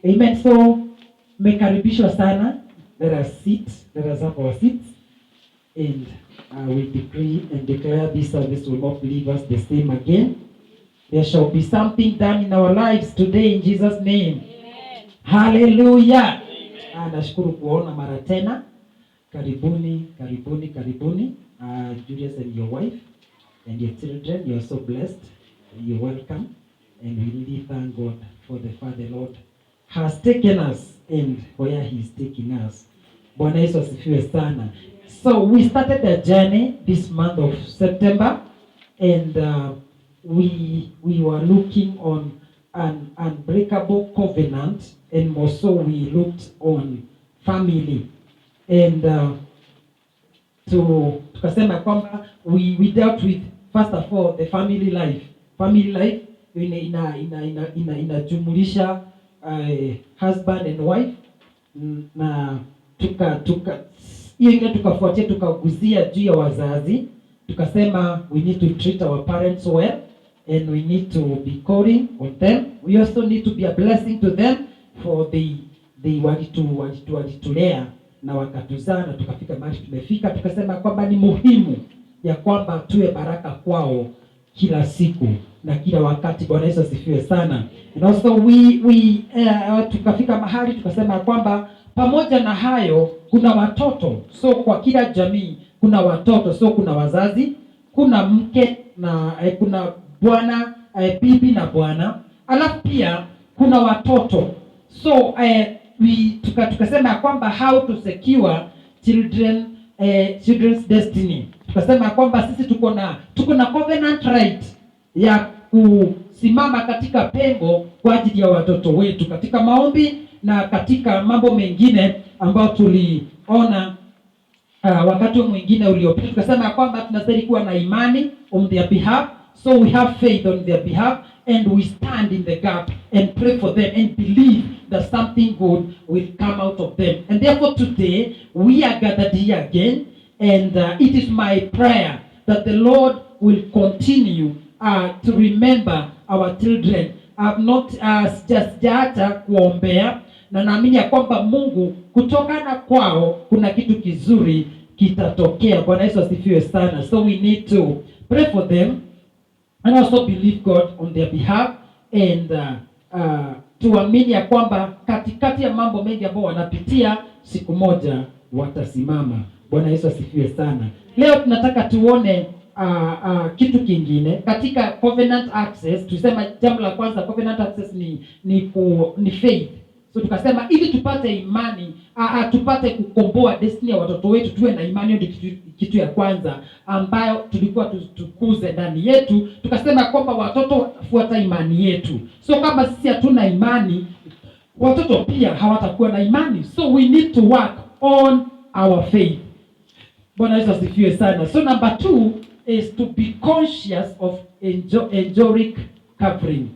Amen. So mekaribishwa sana. Let us sit. Let us have our seats. And we decree and declare this service will not leave us the same again. There shall be something done in our lives today in Jesus' name. Amen. Hallelujah. Amen. Nashukuru kuona mara tena. Karibuni. Julius and your wife and your children, you are so blessed. You're welcome. And we really thank God for the Father Lord has taken us and where He's taking us. Bwana Yesu asifiwe sana. So we started the journey this month of September, and we were looking on an unbreakable covenant, and more so we looked on family, and tukasema kwamba we dealt with first of all the family life. Family life inajumulisha husband and wife, na tukafuatia tukaguzia juu ya wazazi. Tukasema we need to treat our parents well, and we need to be calling on them. We also need to be a blessing to them for the walitulea na wakatuzaa na tukafika mahali tumefika. Tukasema kwamba ni muhimu ya kwamba tuwe baraka kwao kila siku na kila wakati. Bwana Yesu asifiwe sana. And also tukafika mahali tukasema kwamba pamoja na hayo kuna watoto. So kwa kila jamii kuna watoto. So kuna wazazi, kuna mke na kuna bwana, bibi na bwana. Alafu pia kuna watoto. So tukasema kwamba how to secure children's destiny. Tukasema kwamba sisi tuko na covenant right ya kusimama katika pengo kwa ajili ya watoto wetu katika maombi na katika mambo mengine ambayo tuliona wakati mwingine uliopita. Tukasema kwamba tunastahili kuwa na imani on their behalf. So we have faith on their behalf, and we stand in the gap and pray for them and believe that something good will come out of them. And therefore today we are gathered here again, and it is my prayer that the Lord will continue to remember our children. I've not just kuombea, na naamini ya kwamba Mungu kutokana kwao kuna kitu kizuri kitatokea. Bwana Yesu asifiwe sana. So we need to pray for them and also believe God on their behalf, and tuamini ya kwamba katikati ya mambo mengi ambayo wanapitia siku moja watasimama. Bwana Yesu asifiwe sana. Leo tunataka tuone kitu kingine katika covenant access. Tusema jambo la kwanza, covenant access ni faith. So tukasema ili tupate imani, tupate kukomboa destiny ya watoto wetu, tuwe na imani. Ndio kitu ya kwanza ambayo tulikuwa tukuze ndani yetu. Tukasema kwamba watoto fuata imani yetu. So kama sisi hatuna imani, watoto pia hawatakuwa na imani. So we need to work on our faith. Bwana Yesu asifiwe sana. So number 2 is to be conscious of angelic covering.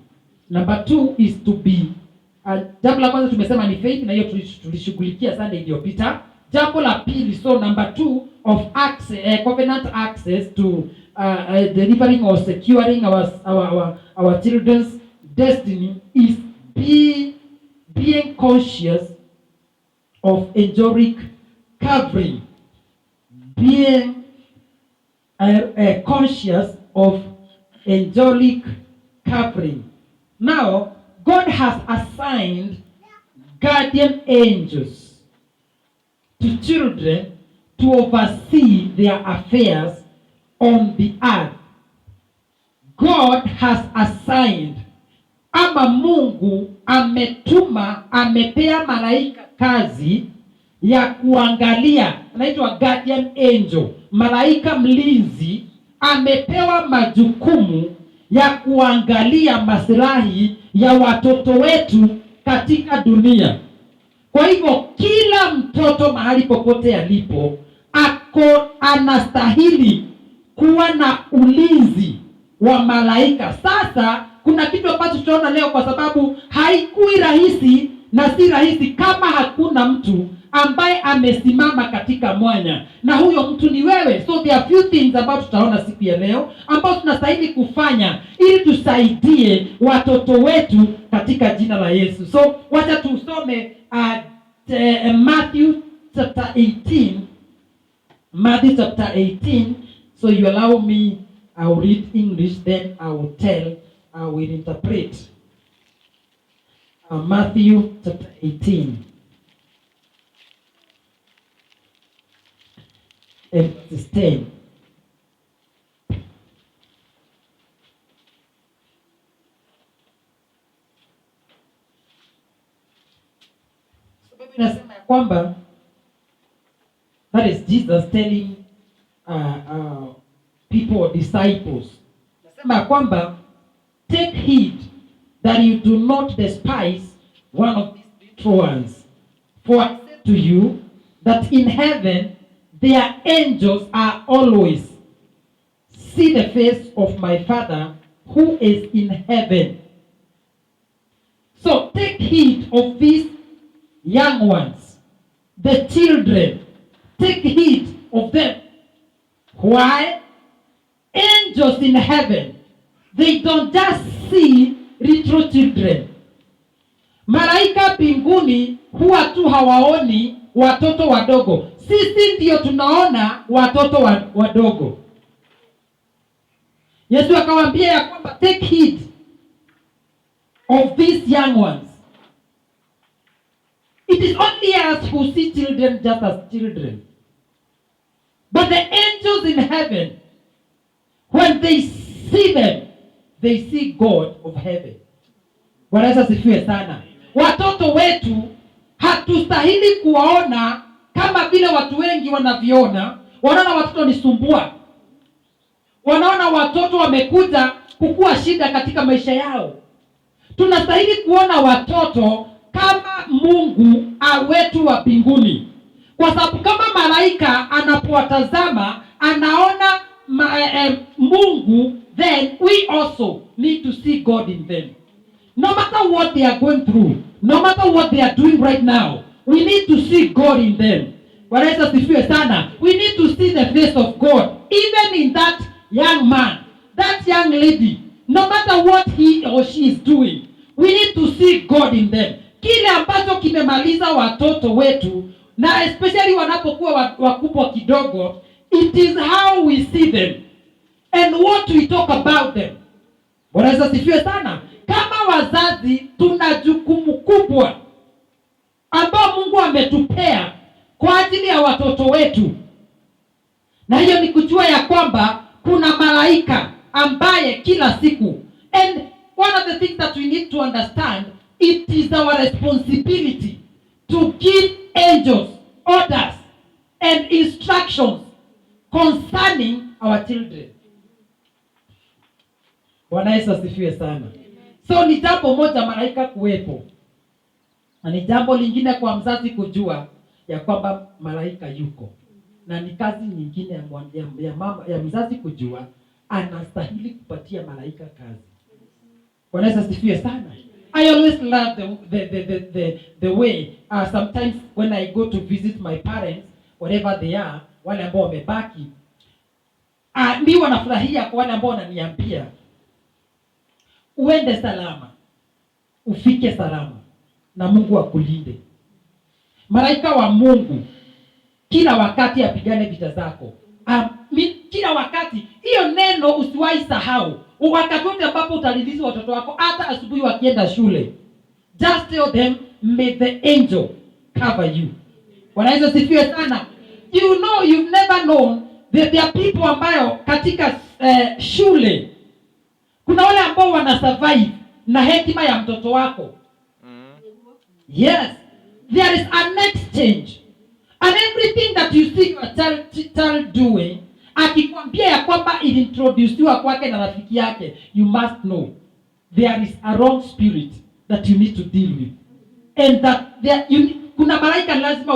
Number 2 is to be jambo la kwanza tumesema ni faith, na hiyo tulishughulikia sana iliyopita. Jambo la pili, so number 2 of access, covenant access to delivering or securing our children's destiny is being conscious of angelic covering. Being conscious of angelic covering. Now, God has assigned guardian angels to children to oversee their affairs on the earth. God has assigned, ama Mungu amepea malaika kazi ya kuangalia, anaitwa guardian angel, malaika mlinzi. Amepewa majukumu ya kuangalia maslahi ya watoto wetu katika dunia. Kwa hivyo kila mtoto mahali popote alipo anastahili kuwa na ulinzi wa malaika. Sasa kuna kitu ambacho tutaona leo, kwa sababu haikui rahisi na si rahisi kama hakuna mtu ambaye amesimama katika mwanya, na huyo mtu ni wewe. So there are few things ambazo tutaona siku ya leo ambazo tunastahili kufanya ili tusaidie watoto wetu katika jina la Yesu. So wacha tusome Matthew chapter 18. Matthew chapter 18. So you allow me, I will read English, then I will tell, I will interpret. Matthew chapter 18. And verse 10. Nasema ya kwamba that is Jesus telling people, disciples. Nasema ya kwamba take heed that you do not despise one of these little ones. For I say to you that in heaven their angels are always see the face of my Father who is in heaven. So take heed of these young ones, the children. Take heed of them. Why? Angels in heaven, they don't just see little children. Malaika mbinguni huwa tu hawaoni watoto wadogo. Sisi ndio tunaona watoto wadogo. Yesu akawaambia ya kwamba take heed of these young ones. It is only us who see children just as children. But the angels in heaven, when they see them, they see God of heaven. Bwana Yesu asifiwe sana. Watoto wetu hatustahili kuwaona kama vile watu wengi wanaviona. Wanaona watoto ni sumbua. Wanaona watoto wamekuja kukua shida katika maisha yao. Tunastahili kuona watoto kama Mungu wetu wa mbinguni. Kwa sababu kama malaika anapowatazama anaona Mungu, then we also need to see God in them. No matter what they are going through, no matter what they are doing right now, we need to see God in them. Bwana Yesu asifiwe sana. We need to see the face of God even in that young man, that young lady. No matter what he or she is doing, we need to see God in them. Kile ambacho kimemaliza watoto wetu, na especially wanapokuwa wakubwa kidogo, it is how we see them and what we talk about them. Bwana Yesu asifiwe sana. Kama wazazi tuna jukumu kubwa ambao Mungu ametupea kwa ajili ya watoto wetu. Na hiyo ni kujua ya kwamba kuna malaika ambaye kila siku, and one of the things that we need to understand, it is our responsibility to give angels orders and instructions concerning our children. Bwana Yesu asifiwe sana. So ni jambo moja malaika kuwepo, na ni jambo lingine kwa mzazi kujua ya kwamba malaika yuko, na ni kazi nyingine ya mzazi kujua anastahili kupatia malaika kazi. Bwana Yesu asifiwe sana. I always love the way sometimes when I go to visit my parents, whatever they are, wale ambao wamebaki, mimi wanafurahia kwa wale ambao wananiambia uende salama, ufike salama, na Mungu akulinde. Malaika wa Mungu kila wakati apigane vita zako. Kila wakati. Hiyo neno usiwahi sahau. Wakati wote ambapo utaliliza watoto wako, hata asubuhi wakienda shule, just tell them, may the angel cover you. Bwana Yesu asifiwe sana. You know, you've never known that there are people ambayo katika shule kuna wale ambao wana survive na hekima ya mtoto wako. Yes, there is an exchange. And everything that you see your child doing, akikwambia ya kwamba ilintroduciwa kwake na rafiki yake, you must know there is a wrong spirit that you need to deal with. And that kuna malaika lazima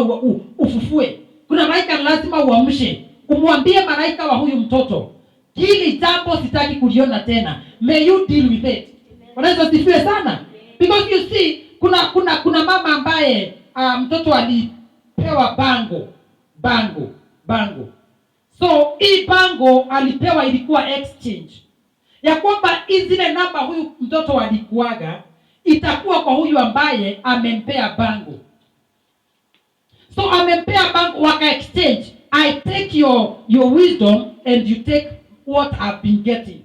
ufufue. Kuna malaika lazima uamshe. Umwambie malaika wa huyu mtoto, hili jambo sitaki kuliona tena. May you deal with it. Wanaweza sifiwe sana. Because you see, kuna mama ambaye mtoto alipewa bango. So hii bango alipewa ilikuwa exchange. Ya kwamba zile namba huyu mtoto alikuaga, itakuwa kwa huyu ambaye amempea bango. So amempea bango, waka exchange. I take your wisdom and you take what I've been getting.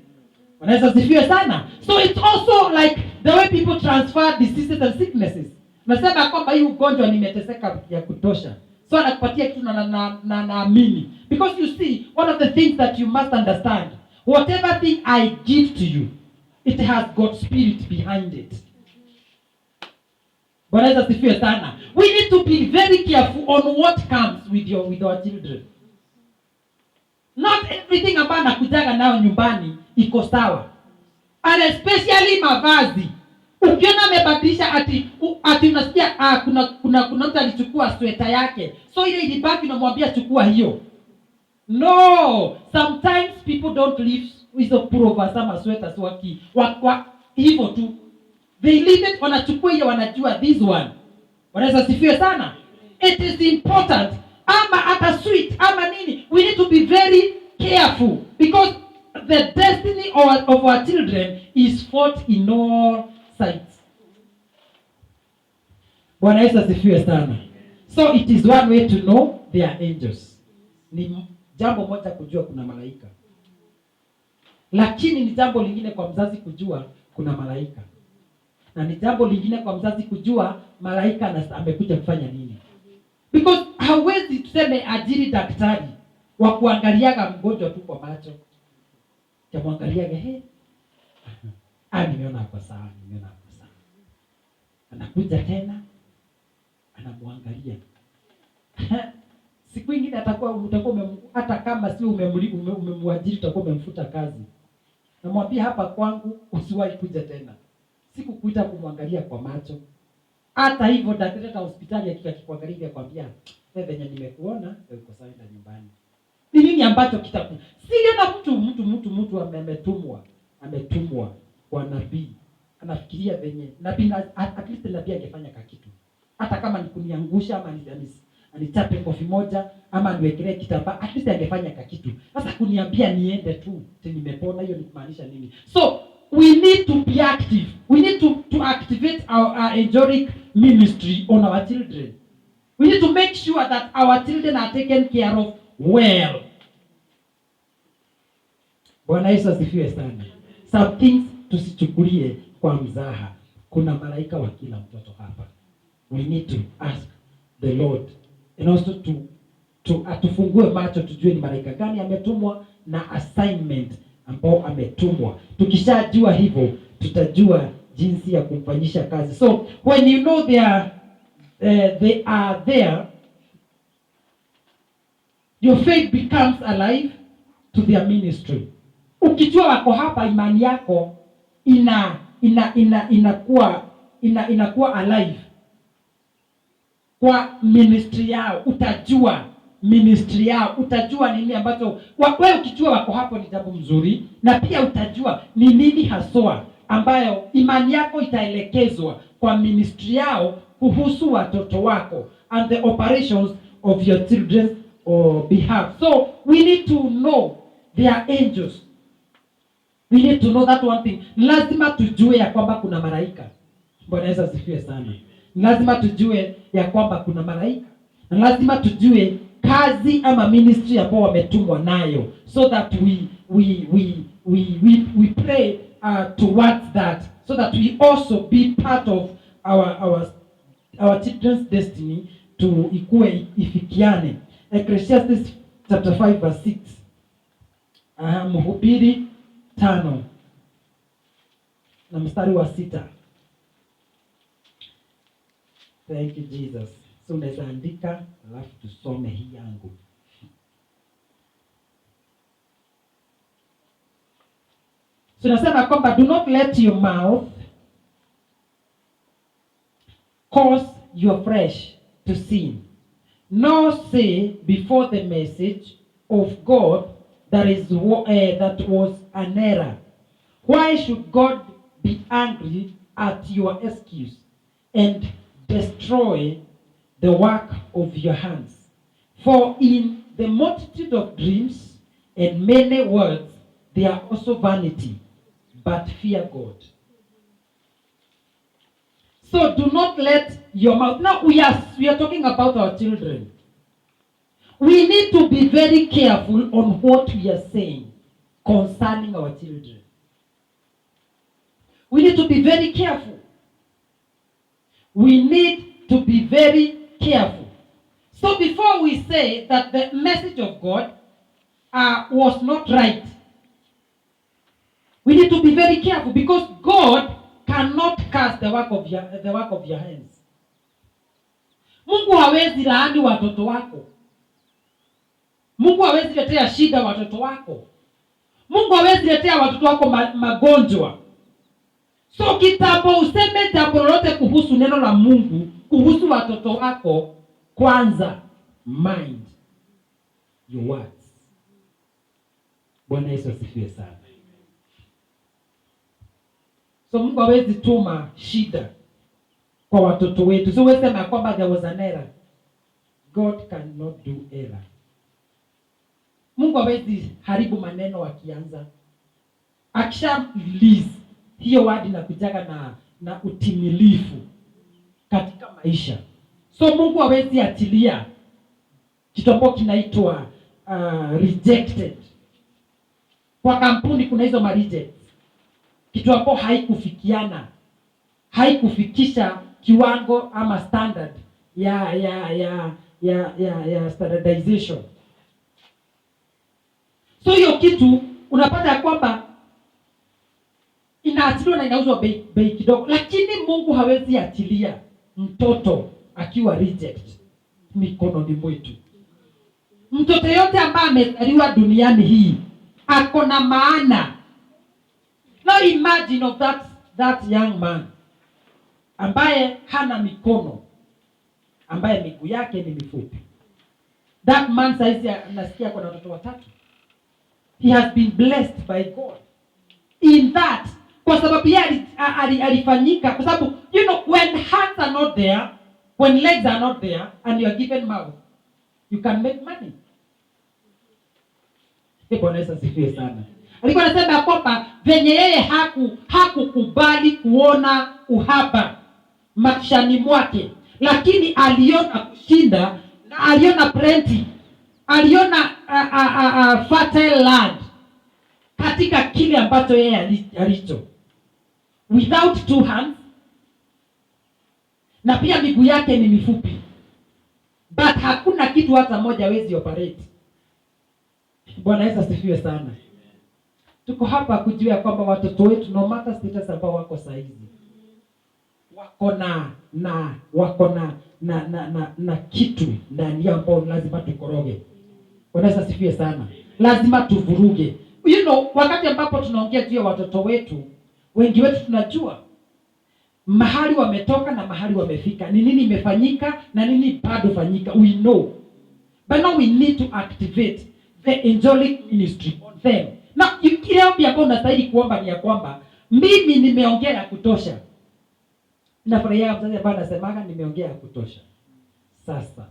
Wanaweza sifiwe sana. So it's also like the way people transfer diseases and sicknesses. Nasema kwamba hii ugonjwa nimeteseka ya kutosha, so anakupatia kitu na naamini. Because you see, one of the things that you must understand, whatever thing I give to you, it has got spirit behind it. Wanaweza sifiwe sana. We need to be very careful on what comes with our children. Not everything ambayo nakujaga nayo nyumbani iko sawa. And especially mavazi. Ukiona amebadilisha ati unasikia kuna mtu alichukua sweta yake, so ile ilibaki unamwambia chukua hiyo. No, sometimes people don't leave hizo pullover sama sweaters hivyo tu. They leave it, wanachukua hiyo, wanajua this one. Wanaweza sifiwe sana. It is important. Ama hata sweet ama nini, we need to be very careful because the destiny of our children is fought in all sides. Bwana Yesu asifiwe sana. So it is one way to know they are angels. Ni jambo moja kujua kuna malaika, lakini ni jambo lingine kwa mzazi kujua kuna malaika, na ni jambo lingine kwa mzazi kujua malaika amekuja kufanya nini. Because hawezi tuseme ajiri daktari wa kuangaliaga mgonjwa tu kwa macho, jamwangaliaga nimeona hapo sawa, anakuja tena anamwangalia. Siku nyingine utakuwa hata kama sio umemwajiri, utakuwa umemfuta kazi. Namwambia hapa kwangu usiwahi kuja tena, sikukuita kumwangalia kwa macho. Hata hivyo daktari wa hospitali akikuangalia kwambia wewe venye nimekuona uko sawa, na nyumbani. Ni nini ambacho kitaku? Sio na mtu ametumwa kwa nabii. Anafikiria venye nabii at least nabii angefanya kitu. Hata kama ni kuniangusha ama anichape kofi moja ama niwekelee kitambaa, at least angefanya kitu. Sasa kuniambia niende tu nimepona, hiyo ni maanisha nini? So we need to be active. We need to activate our angelic ministry on our children. We need to make sure that our children are taken care of well. Bwana Yesu asifiwe sana. Some things tusichukulie kwa mzaha. Kuna malaika wa kila mtoto hapa. We need to ask the Lord and also to atufungue macho tujue ni malaika gani ametumwa na assignment ambao ametumwa. Tukishajua hivyo tutajua jinsi ya kumfanyisha kazi. So when you know they are there, your faith becomes alive to their ministry. Ukijua wako hapa, imani yako inakuwa alive kwa ministry yao. Utajua ministry yao, utajua nini ambacho wewe ukijua wako hapo ni jambo mzuri, na pia utajua ni nini haswa ambayo imani yako itaelekezwa kwa ministry yao kuhusu watoto wako and the operations of your children's behalf. So we need to know they are angels. We need to know that one thing. Lazima tujue ya kwamba kuna malaika. Bwana Yesu asifiwe sana. Lazima tujue ya kwamba kuna malaika. Na lazima tujue kazi ama ministry ambao wametumwa nayo, so that we pray towards that, so that we also be part of our children's destiny to ifikiane. Ecclesiastes chapter 5 verse 6. Mhubiri 5 na mstari wa 6. Thank you Jesus. So unaweza andika alafu tusome hii yangu. So nasema kwamba do not let your mouth cause your flesh to sin, nor say before the message of God that was an error. Why should God be angry at your excuse and destroy the work of your hands? For in the multitude of dreams and many words there are also vanity, but fear God. So do not let your mouth. Now we are talking about our children. We need to be very careful on what we are saying concerning our children. We need to be very careful. We need to be very careful. So before we say that the message of God was not right, we need to be very careful, because God cannot curse the work of your hands. Mungu hawezi laani watoto wako. Mungu hawezi letea shida watoto wako. Mungu hawezi letea watoto wako magonjwa. So kitambo useme jambo lolote kuhusu neno la Mungu, kuhusu watoto wako, kwanza mind your words. Bwana Yesu asifiwe sana. So Mungu hawezi tuma shida kwa watoto wetu. So wewe sema kwamba there was an error. God cannot do error. Mungu hawezi haribu maneno akianza. Akisha release hiyo word inakujaga na utimilifu katika maisha. So Mungu hawezi atilia kitu ambacho kinaitwa rejected. Kwa kampuni kuna hizo reject. Kitu ambacho haikufikiana, haikufikisha kiwango ama standard ya standardization. So hiyo kitu unapata kwamba inaachiliwa na inauzwa bei kidogo, lakini Mungu hawezi atilia mtoto akiwa reject mikononi mwetu. Mtoto yote ambaye amezaliwa duniani hii ako na maana. Now imagine of that young man ambaye hana mikono, ambaye miguu yake ni mifupi. That man saizi anasikia kuna watoto watatu. He has been blessed by God in that, kwa sababu yeye alifanyika, kwa sababu you know when hands are not there, when legs are not there and you are given mouth, you can make money. Bwana Yesu asifiwe sana. Alikuwa anasema kwamba venye yeye hakukubali kuona uhaba maishani mwake, lakini aliona kushinda na aliona plenty, aliona fertile land katika kile ambacho yeye alicho. Without two hands, na pia miguu yake ni mifupi, but hakuna kitu hata moja hawezi operate. Bwana Yesu asifiwe sana. Tuko hapa kujua kwamba watoto wetu no matter status ambao wako saizi, wako na kitu ndani yao ambao lazima tukoroge. Bwana Yesu asifiwe sana. Lazima tuvuruge. You know, wakati ambapo tunaongea juu ya watoto wetu, wengi wetu tunajua mahali wametoka na mahali wamefika, ni nini imefanyika na nini bado fanyika. We know. But now we need to activate the angelic ministry on them. Na kile ombi ambalo unastahili kuomba ni ya kwamba mimi nimeongea ya kutosha. Nafurahia mzazi ambaye anasemaga nimeongea ya kutosha. Sasa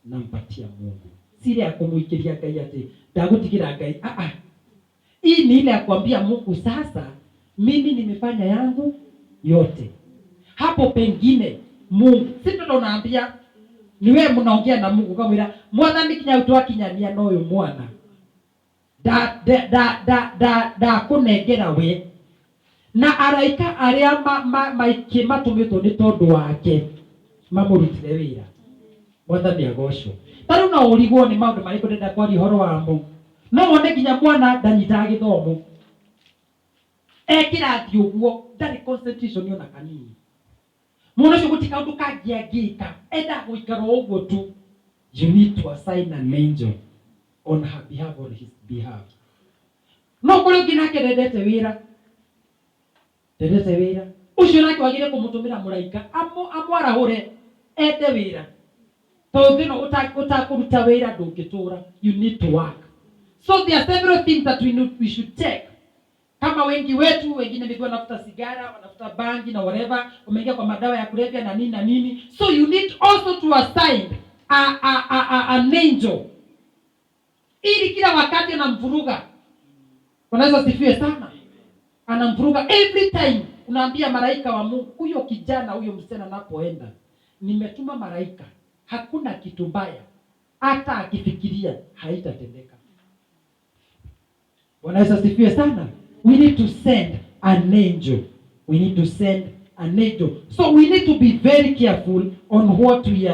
nampatia Mungu. Siri ya kumuikilia Ngai ati ndagutigira Ngai. Hii ni ile ya kuambia Mungu sasa mimi nimefanya yangu yote. Hapo pengine Mungu, si ndio unaambia ni wewe mnaongea na Mungu kama ila mwana kinya utoa kinyania no uyu mwana. Da kunengera we na araika aria maiki matumitwo ni tondu wake mamurutire wira. Mwathani agocwo. Taru no urigwo ni maundu mariko ndenda kwari horo wamo. No wone kinya mwana ndanyita githomo. Ekirathi uguo ndari concentration yona kanini. Mwana cyo gutika undu kagiagika enda guikara uguo tu. You need to assign an angel on her behalf or his behalf. No kuri nginake ndete wira. Ndete wira. Ucio nake wagire kumutumira muraika amwarahure ende wira. Tondino utakuruta wira ndungitura. You need to work. So there are several things that we should take. Kama wengi wetu wengine ndio wanafuta sigara, wanafuta bangi na whatever, wameingia kwa madawa ya kulevya na nini na nini. So you need also to assign an angel. Ili kila wakati anamvuruga. Wanaweza sifiwe sana. Anamvuruga every time unaambia malaika wa Mungu, huyo kijana huyo msichana anapoenda, nimetuma malaika, hakuna kitu mbaya, hata akifikiria haitatendeka. Bwana Yesu asifiwe sana. We need to send an angel. We need to send an angel. So we need to be very careful on what we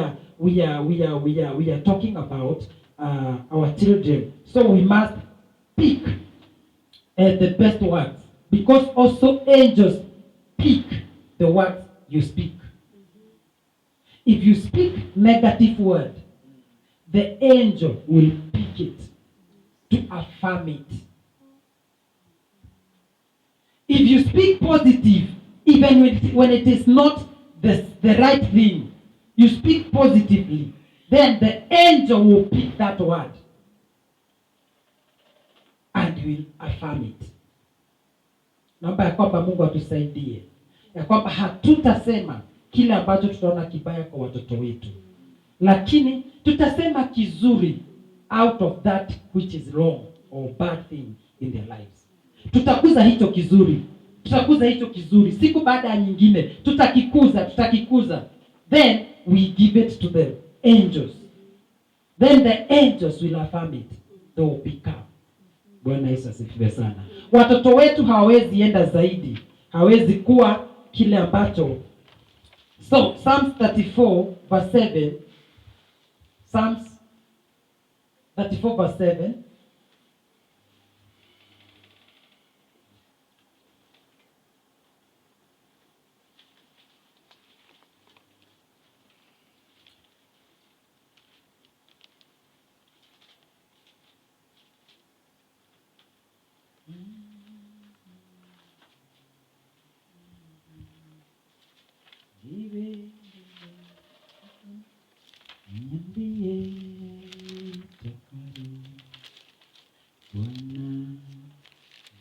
are talking about our children. So we must pick the best words, because also angels pick the words you speak. If you speak negative word, the angel will pick it to affirm it. If you speak positive, even when it is not the right thing, you speak positively, then the angel will pick that word and will affirm it. Naomba ya kwamba Mungu atusaidie ya kwamba hatutasema kile ambacho tutaona kibaya kwa watoto wetu, lakini tutasema kizuri out of that which is wrong or bad thing in their lives. Tutakuza hicho kizuri, tutakuza hicho kizuri, siku baada ya nyingine tutakikuza, then we give it to the angels, then the angels will affirm it, they will become. Bwana Yesu asifiwe sana. Watoto wetu hawezi enda zaidi, hawezi kuwa kile ambacho. So Psalms 34 verse 7, Psalms 34 verse 7,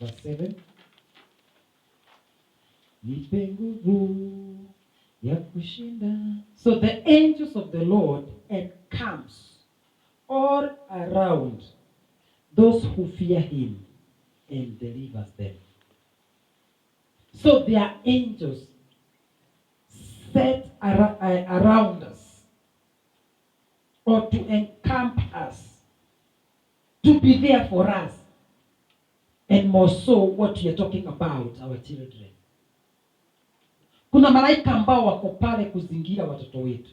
verse 7, nipe nguvu ya kushinda. So the angels of the Lord encamps all around those who fear him and delivers them. So there are angels set around us, or to encamp us, to be there for us, and more so what we are talking about, our children. Kuna malaika ambao wako pale kuzingira watoto wetu.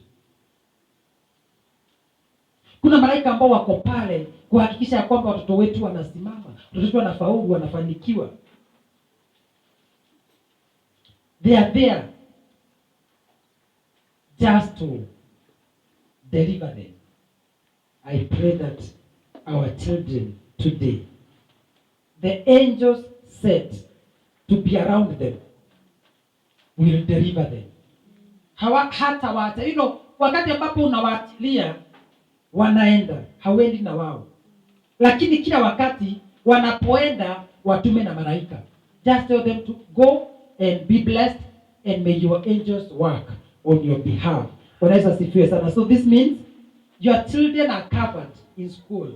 Kuna malaika ambao wako pale kuhakikisha kwamba watoto wetu wanasimama, watoto wetu wanafaulu, wanafanikiwa. They are there just to deliver them. I pray that our children today, the angels set to be around them, will deliver them. Hata wata, wakati ambapo unawaachilia wanaenda, hauendi na wao. Lakini kila wakati wanapoenda watume na malaika. Just tell them to go and be blessed, and may your angels work on your behalf. Bwana Yesu asifiwe sana. So this means your children are covered in school,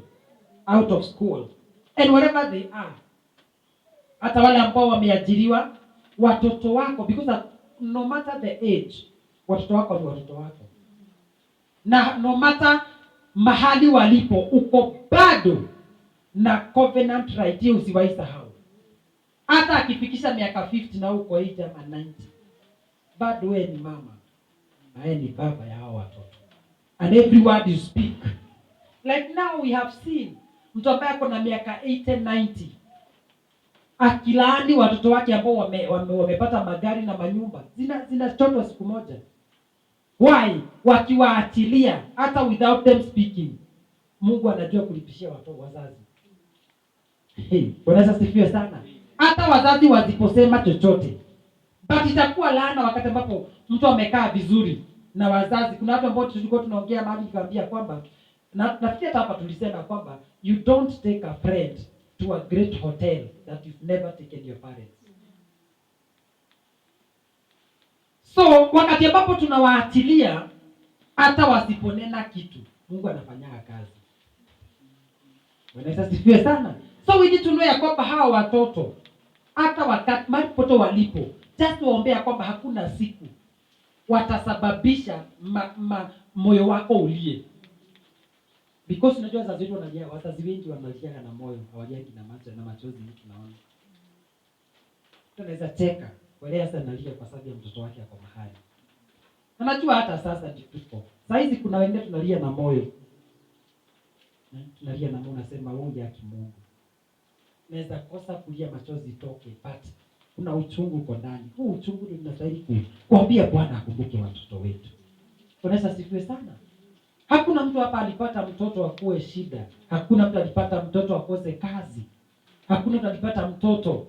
out of school, and wherever they are. Hata wale ambao wameajiriwa, watoto wako, because no matter the age, watoto wako ni watoto wako. Na no matter mahali walipo, uko bado na covenant right, hiyo usiwaisahau. Hata akifikisha miaka 50 na uko 80 ama 90, bado wewe ni mama na wewe ni baba ya hao watoto. And every word you speak, like now we have seen mtu ambaye ako na miaka 80 90 akilaani watoto wake ambao wamepata magari na manyumba, zinachotwa siku moja. Why? Wakiwaachilia, hata without them speaking, Mungu anajua kulipishia watoto wazazi. Bwana Yesu asifiwe sana. Hata wazazi wasiposema chochote, but itakuwa laana wakati ambapo mtu amekaa vizuri na wazazi. Kuna watu ambao tulikuwa tunaongea mahali nikamwambia kwamba nafikiri hapa tulisema kwamba you don't take a friend to a great hotel that you've never taken your parents. So wakati ambapo tunawaachilia, hata wasiponena kitu, Mungu anafanya kazi. Bwana Yesu asifiwe sana. So we need to know ya kwamba hawa watoto hata wakati mahali pote walipo, just waombea kwamba hakuna siku watasababisha moyo wako ulie. Because unajua wazazi wetu wanalia, wazazi wengi wanalia na moyo, hawaliangi na macho na machozi tunaona. Tunaweza cheka, wale sasa analia kwa sababu ya mtoto wake ako mahali. Na najua hata sasa tupo. Sasa hizi kuna wengine tunalia na moyo. Tunalia na moyo, nasema wewe ya kimungu. Naweza kosa kulia machozi toke, but kuna uchungu uko ndani. Huu uchungu ndio tunastahili kuambia Bwana akumbuke watoto wetu. Tunaweza sifiwe sana. Hakuna mtu hapa alipata mtoto akuwe shida. Hakuna mtu alipata mtoto akose kazi. Hakuna mtu alipata mtoto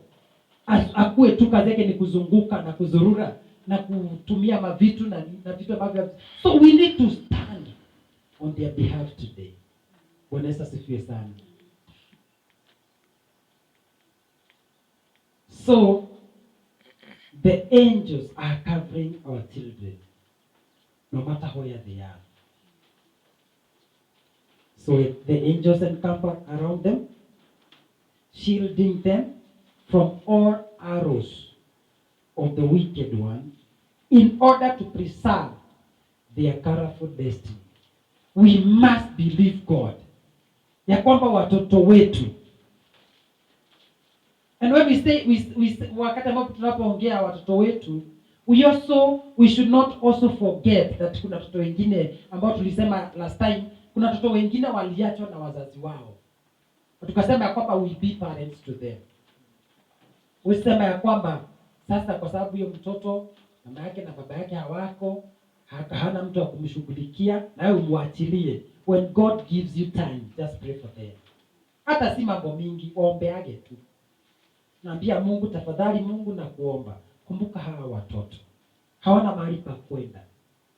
akuwe tu kazi yake ni kuzunguka na kuzurura na kutumia mavitu na vitu ambavyo. So we need to stand on their behalf today. Bwana asifiwe sana. So the angels are covering our children no matter where they are. So the angels encamp around them, shielding them from all arrows of the wicked one, in order to preserve their colorful destiny. We must believe God, ya kwamba watoto wetu. And when we say, wakati ambapo tunapoongea watoto wetu, we should not also forget that kuna watoto wengine ambao tulisema last time, kuna watoto wengine waliachwa na wazazi wao. Tukasema ya kwamba we be parents to them. Usema ya kwamba sasa kwa sababu hiyo mtoto mama yake na baba yake hawako, hana mtu wa kumshughulikia, na wewe umwachilie. When God gives you time, just pray for them. Hata si mambo mingi, ombeage tu. Naambia Mungu, tafadhali Mungu, na kuomba, kumbuka hawa watoto. Hawana mahali pa kwenda.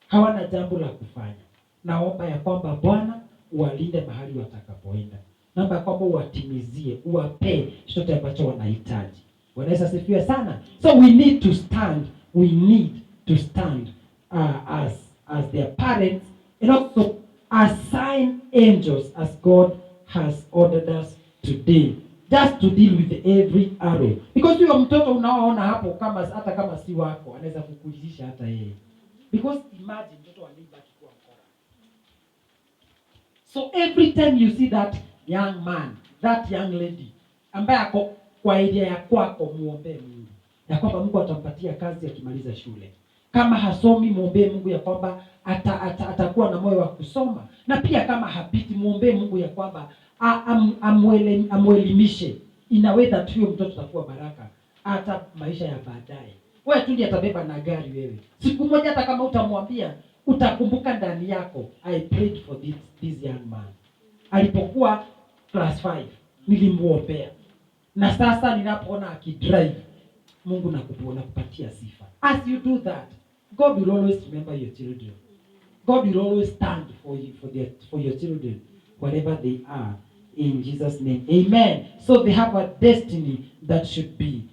Hawana jambo la kufanya. Naomba ya kwamba Bwana uwalinde mahali watakapoenda. Naomba ya kwamba uwatimizie, uwape chochote ambacho wanahitaji. Bwana asifiwe sana. So we need to stand. We need to stand as their parents, and also assign angels as God has ordered us today, just to deal with every arrow. Because huyo mtoto unaoona hapo, kama hata kama si wako, anaweza kukulisha hata yeye. Because imagine mtoto wa neighbor akikuwa mkora. So every time you see that young man, that young lady, ambaye ako kwa area ya kwako, muombe Mungu ya kwamba Mungu atampatia kazi akimaliza shule. Kama hasomi, muombe Mungu ya kwamba atakuwa na moyo wa kusoma. Na pia kama hapiti, muombe Mungu ya kwamba amwelimishe in a way that huyo mtoto atakuwa baraka hata maisha ya baadaye. Wewe tu ndiye atabeba na gari wewe. Siku moja hata kama utamwambia, utakumbuka ndani yako, I prayed for this young man. Alipokuwa class 5, nilimuombea. Na sasa ninapoona akidrive, Mungu nakupatia sifa. As you do that, God will always remember your children. God will always stand for your children, wherever they are, in Jesus' name. Amen. So they have a destiny that should be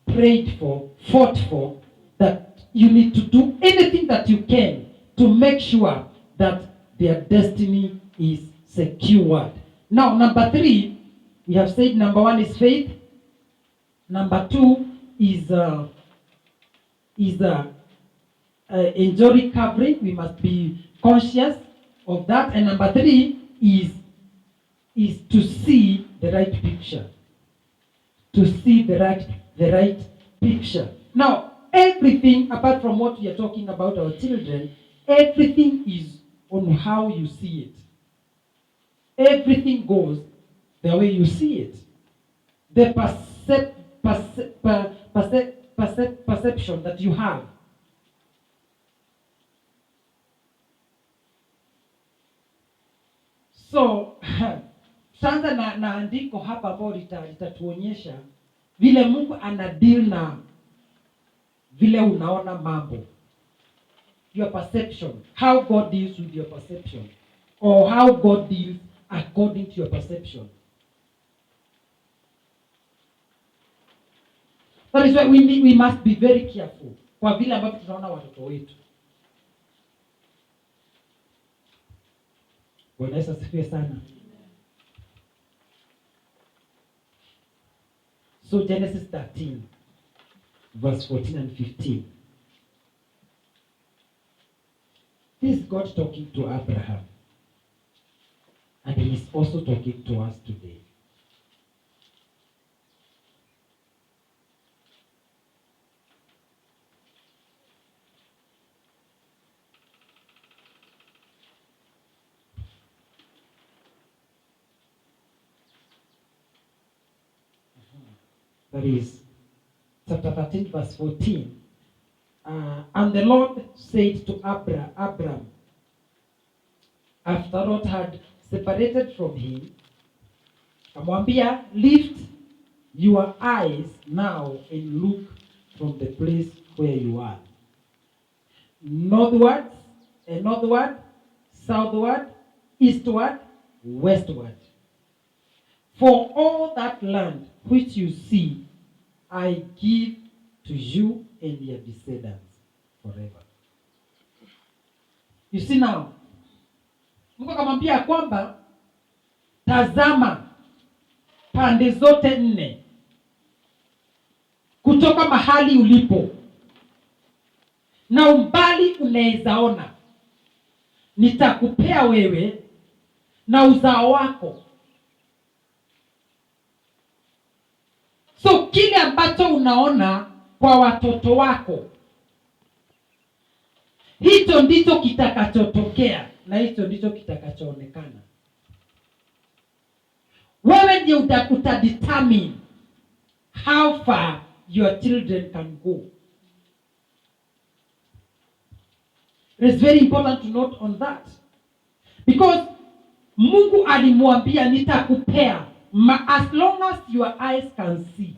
prayed for, fought for, that you need to do anything that you can to make sure that their destiny is secured. Now, number 3, we have said number 1 is faith. Number 2 is angelic covering. We must be conscious of that. And number 3 is to see the right picture. To see the right picture. Now, everything apart from what we are talking about our children, everything is on how you see it. Everything goes the way you see it. The perception that you have. So, sasa na andiko hapa ambao litatuonyesha vile Mungu ana deal na vile unaona mambo. Your perception. How God deals with your perception. Or how God deals according to your perception. That is why we must be very careful kwa vile ambavyo tunaona watoto wetu. Bwana Yesu asifiwe sana. So Genesis 13. verse 14 and 15. This is God talking to Abraham. And he is also talking to us today. That is chapter 13, verse 14. And the Lord said to Abram, after Lot had separated from him, amwambia, lift your eyes now and look from the place where you are. Northward, southward, eastward, westward. For all that land which you see, I give to you and your descendants forever. You see now, Mungu akamwambia kwamba tazama pande zote nne kutoka mahali ulipo na umbali unaezaona, nitakupea wewe na uzao wako. So kile ambacho unaona kwa watoto wako, hicho ndicho kitakachotokea na hicho ndicho kitakachoonekana. Wewe ndiye utadetermine how far your children can go. It's very important to note on that. Because Mungu alimwambia nitakupea as long as your eyes can see.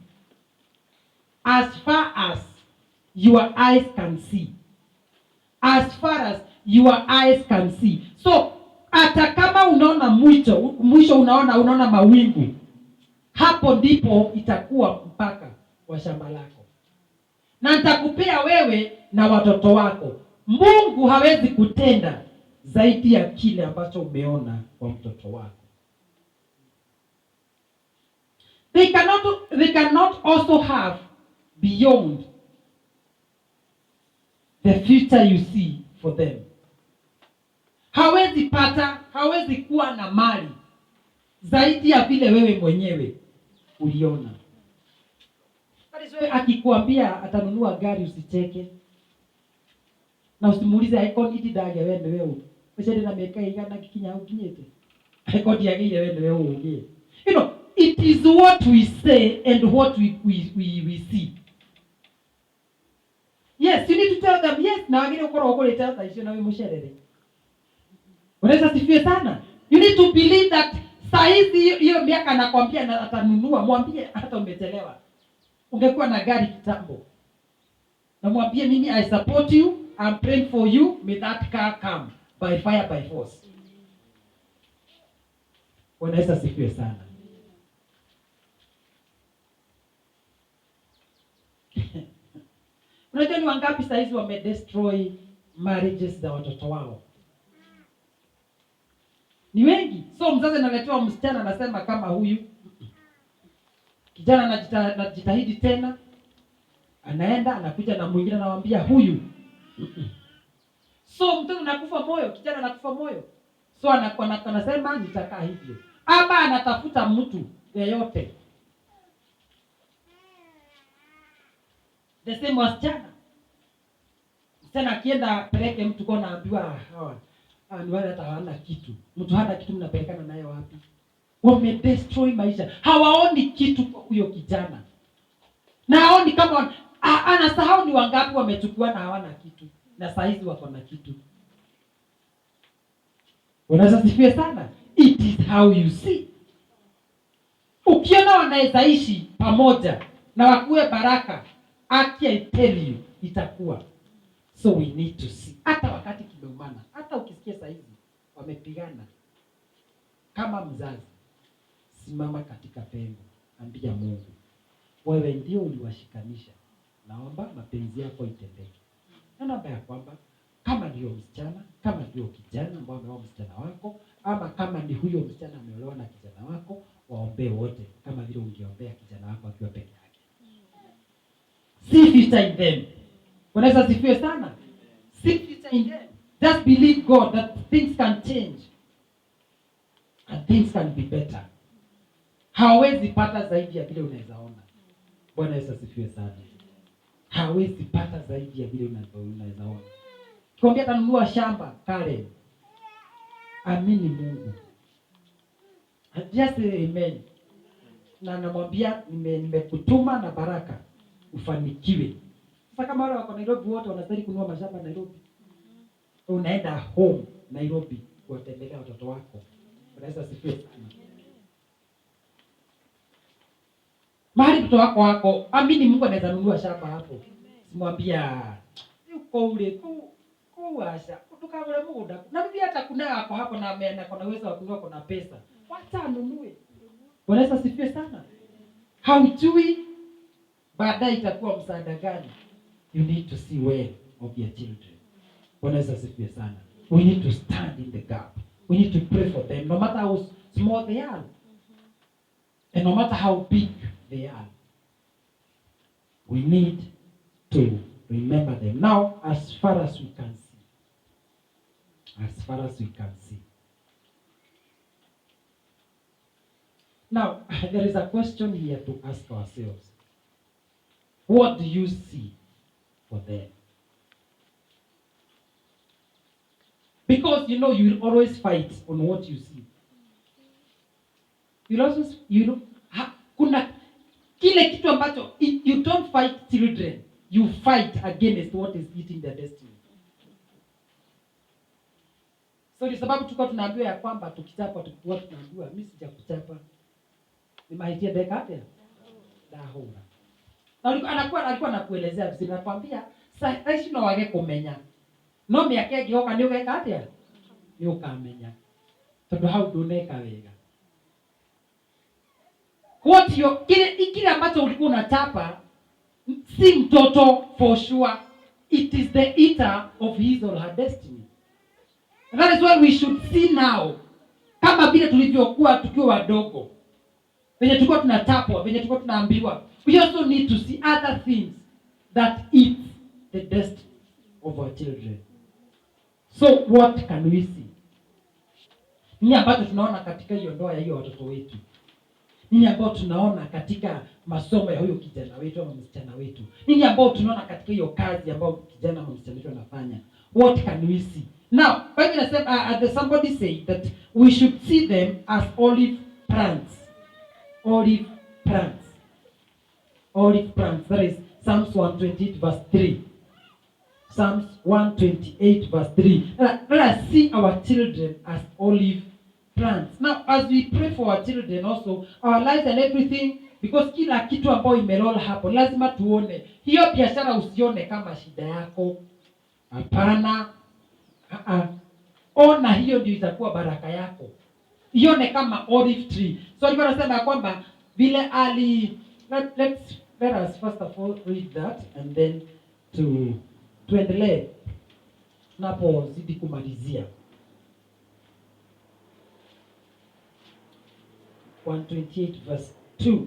As far as your eyes can see. As far as your eyes can see. So hata kama unaona mwisho unaona mawingu, hapo ndipo itakuwa mpaka wa shamba lako. Na nitakupea wewe na watoto wako. Mungu hawezi kutenda zaidi ya kile ambacho umeona kwa mtoto wako. They cannot also have beyond the future you see for them. Hawezi kuwa na mali zaidi ya vile wewe mwenyewe uliona. Akikuambia atanunua gari, usicheke. Na usimuulize aikoni tidage wende wewe. Usende na meka igana kikinya ukinyete. Aikoni yake wende wewe ugie. You know, it is what we say and what we see. Yes, you need to tell them yes. Na wengine ukoro wako leta taisho na wewe musherere. Unaweza sifie sana. You need to believe that saizi hiyo miaka anakwambia na atanunua, mwambie hata umechelewa. Ungekuwa na gari kitambo. Na mwambie mimi I support you, I'm praying for you, may that car come by fire by force. Unaweza sifie sana. Unajua ni wangapi saizi wamedestroy marriages za watoto wao? Ni wengi. So mzazi analetewa msichana anasema kama huyu. Kijana anajitahidi tena. Anaenda anakuja na mwingine anamwambia huyu. So mtoto anakufa moyo, kijana anakufa moyo. So anasema nitakaa hivyo. Ama anatafuta mtu yeyote. The same wasichana. Msichana akienda peleke mtu kwa naambiwa hawa ni wale hata hawana kitu. Mtu hana kitu mnapelekana naye wapi? Wamedestroy maisha. Hawaoni kitu kwa huyo kijana. Na haoni kama anasahau ni wangapi wamechukua na hawana kitu. Na saizi wako na kitu. Unaweza sifie sana. It is how you see. Ukiona wanaweza ishi pamoja na wakuwe baraka, I tell you itakuwa. So we need to see. Hata wakati kimeumana, hata ukisikia saizi wamepigana, kama mzazi simama katika pengo, ambia Mungu, wewe ndio uliwashikanisha. Naomba mapenzi yako itendeke. Na naomba ya kwamba kama ndio msichana, kama ndio kijana ambao ameoa msichana wako, ama kama ni huyo msichana ameolewa na kijana wako, waombee wote kama vile ungeombea kijana wako akiwa peke yake. See future in them. Unaweza asifiwe sana. See future in them. Just believe God that things can change. And things can be better. Hawezi pata zaidi ya vile unaweza ona. Bwana Yesu asifiwe sana. Hawezi pata zaidi ya vile unaweza ona. Kikwambia atanunua shamba kale. Amini Mungu. Just say amen. Na namwambia nimekutuma na baraka ufanikiwe. Sasa kama wale wako Nairobi wote wanastahili kununua mashamba Nairobi. Unaenda home Nairobi kuwatembelea watoto wako. Unaweza sifiwe sana. Mahali mtoto wako amini Mungu anaweza nunua shamba hapo. Simwambia uko ule kuasha kutoka ule muda. Na bibi hata kuna hapo hapo na ameenda kuna uwezo wa kununua kuna pesa. Wacha anunue. Unaweza sifiwe sana. Haujui baadaye itakuwa msaada gani. You need to see well of your children. Unaweza sifiwe sana. We need to stand in the gap. We need to pray for them no matter how small they are. And no matter how big they are. We need to remember them. Now, as far as we can see. As far as we can see. Now, there is a question here to ask ourselves. What do you see for them? Because you know you will always fight on what you see. Kuna kile kitu ambacho you don't fight children, you fight against what is eating their destiny. So ni sababu tuko tunaambiwa ya kwamba tukichapa tukikuwa tunaambiwa mimi sijakuchapa. Ni mahitaji dekade. Dahura. Na alikuwa anakuelezea vizuri nakwambia sasa no wage kumenya. No miaka gihoka ni ugeka atia? Ni ukamenya. Tondu hau nduneka wega. What you kile ambacho ulikuwa unachapa si mtoto for sure. It is the eater of his or her destiny. And that is why we should see now. Kama vile tulivyokuwa tukiwa wadogo. Venye tulikuwa tunachapwa, venye tulikuwa tunaambiwa. We also need to see other things that eat the destiny of our children. So what can we see? Nini ambacho tunaona katika hiyo ndoa ya hiyo watoto wetu? Nini ambacho tunaona katika masomo ya huyo kijana wetu ama msichana wetu? Nini ambacho tunaona katika hiyo kazi ambayo kijana ama msichana wetu anafanya? What can we see? Now, Bible says, somebody said that we should see them as olive plants. Olive plants. Olive plants. That is Psalms 128 verse 3. Psalms 128 verse 3. Let us see our children as olive plants. Now, as we pray for our children also, our lives and everything, because kila kitu ambayo imerola hapo, lazima tuone. Hiyo biashara usione kama shida yako. Hapana. Ona hiyo ndio itakuwa baraka yako. Ione kama olive tree. So alikuwa anasema kwamba vile let us first of all read that and then tuendelee tunapozidi kumalizia. 128 verse 2.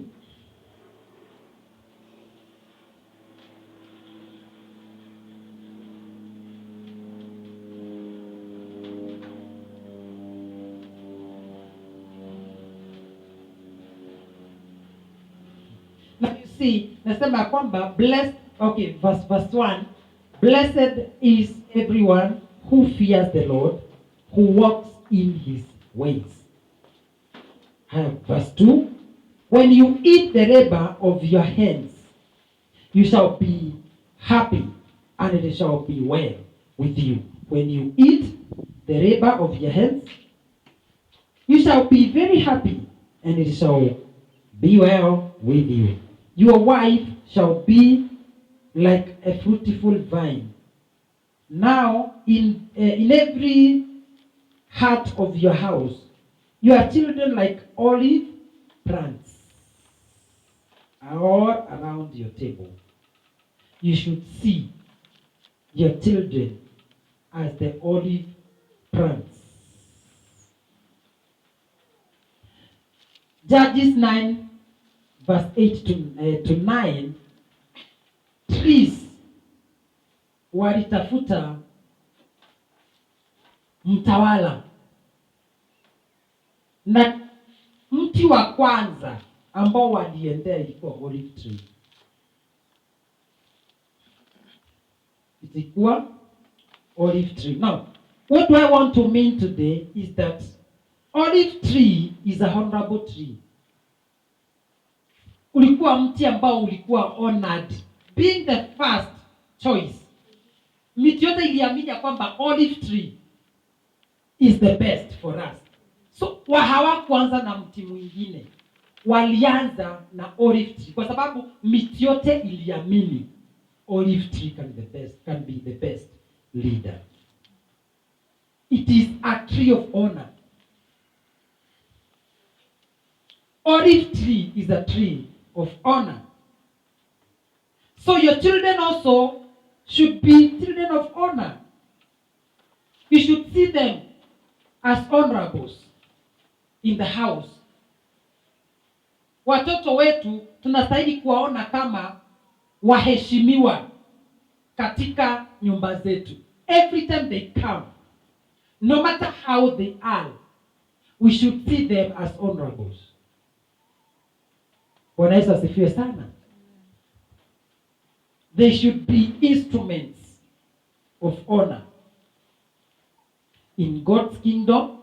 Now you see, nasema kwamba blessed, okay, verse 1. Blessed is everyone who fears the Lord, who walks in his ways. Verse 2. When you eat the labor of your hands, you shall be happy, and it shall be well with you. When you eat the labor of your hands, you shall be very happy, and it shall be well with you. Your wife shall be like a fruitful vine. Now, in every heart of your house, your children like olive plants all around your table. You should see your children as the olive plants. Judges 9 verse 8 to 9 trees walitafuta mtawala, na mti wa kwanza ambao waliendea ilikuwa olive tree. Ilikuwa olive tree. Now, what do I want to mean today is that olive tree is a honorable tree. Ulikuwa mti ambao ulikuwa honored, being the first choice. Miti yote iliamini kwamba olive tree is the best for us. So hawakuanza na mti mwingine, walianza na olive tree kwa sababu miti yote iliamini olive tree can be the best leader. It is a tree of honor. Olive tree is a tree of honor. So your children also should be children of honor. You should see them as honorables in the house. Watoto wetu tunastahili kuwaona kama waheshimiwa katika nyumba zetu. Every time they come, no matter how they are, we should see them as honorables. Bwana Yesu asifiwe sana. They should be instruments of honor in God's kingdom,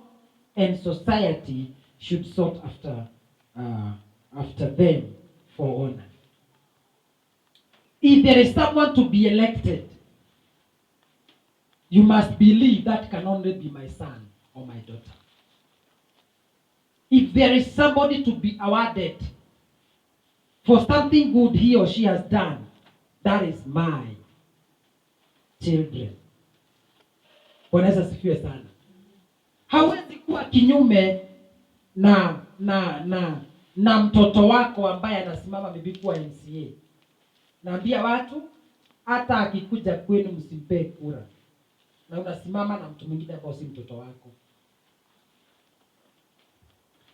and society should sought after them for honor. If there is someone to be elected, you must believe that can only be my son or my daughter. If there is somebody to be awarded for something good he or she has done, that is my children. Bwana Yesu asifiwe sana. Hawezi kuwa kinyume na mtoto wako ambaye anasimama bibi kuwa MCA. Naambia watu hata akikuja kwenu msimpe kura, na unasimama na mtu mwingine ambao si mtoto wako.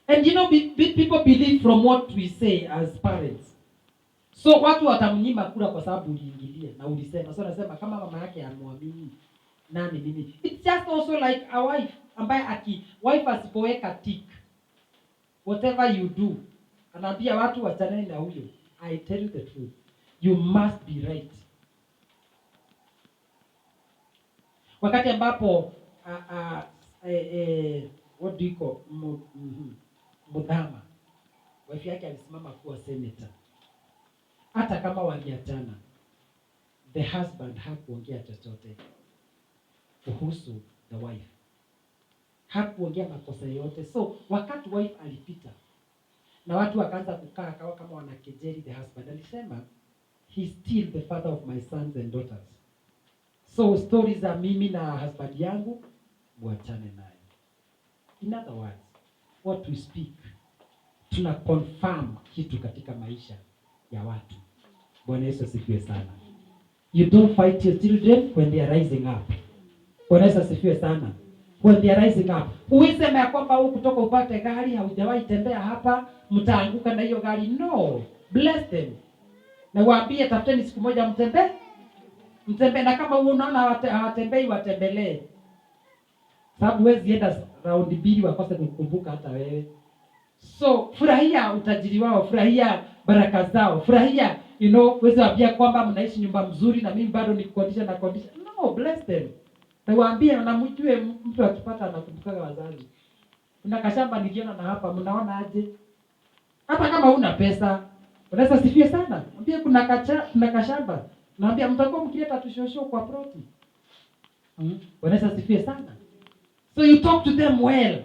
And you know, people believe from what we say as parents. So watu watamnyima kura kwa sababu uliingilia na ulisema. So nasema kama mama yake amwamini nani nini. It's just also like a wife ambaye wife asipoweka tick whatever you do, anaambia watu wachaneni na huyo. I tell you the truth, you must be right. Wakati ambapo what do you call Mudhama, wife yake alisimama kuwa senator, hata kama waliachana, the husband hakuongea chochote kuhusu the wife, hakuongea makosa yote. So wakati wife alipita na watu wakaanza kukaa kama wanakejeli the husband, alisema he's still the father of my sons and daughters. So stories za mimi na husband yangu muachane nayo. In other words, what we speak, tuna confirm kitu katika maisha ya watu. Bwana Yesu asifiwe sana. You don't fight your children when they are rising up. Bwana Yesu asifiwe sana. When they are rising up. Uiseme ya kwamba huku kutoka upate gari, haujawahi tembea hapa, mtaanguka na hiyo gari. No. Bless them. Na waambie tafuteni siku moja mtembee. Na kama unaona hawatembei, watembelee. Sababu huwezi enda round mbili wakose kukumbuka hata wewe. So furahia utajiri wao, furahia baraka zao, furahia uweze waambia kwamba mnaishi nyumba mzuri na mimi bado nikodisha na kodisha. No, bless them. Na waambie na mjue mtu akipata anakumbuka wazazi. Kuna kashamba niliona na hapa, mnaona aje? Hata kama huna pesa, unaweza sifie sana. Mwambie kuna kashamba. Naambia mtakuwa mkileta tushosho kwa proti. Unaweza sifie sana. So you talk to them well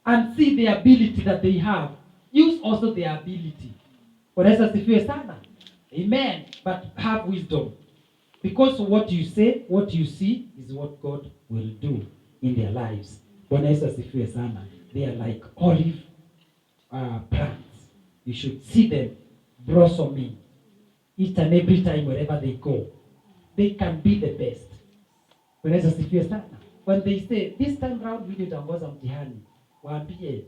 and see the ability that they have. Use also their ability. Unaweza sifie sana. Amen. But have wisdom. Because what you say, what you see is what God will do in their lives. Bwana Yesu asifiwe sana. They are like olive plants. You should see them blossoming each and every time wherever they go. They can be the best. Bwana Yesu asifiwe sana. When they say, this time round we need to ongoza mtihani, waambie,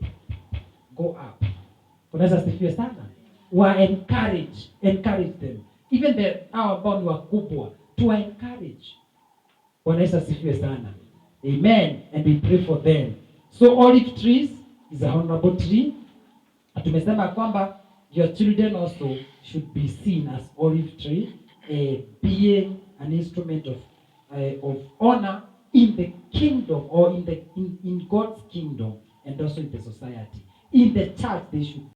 go up. Bwana Yesu asifiwe sana. Encourage them. even hao ambao ni wakubwa, tuwa encourage. Bwana Yesu asifiwe sana. Amen. And we pray for them. So olive trees is a honorable tree. Tumesema kwamba your children also should be seen as olive tree, being an instrument of honor in the kingdom, or in God's kingdom, and also in the society. In the church they should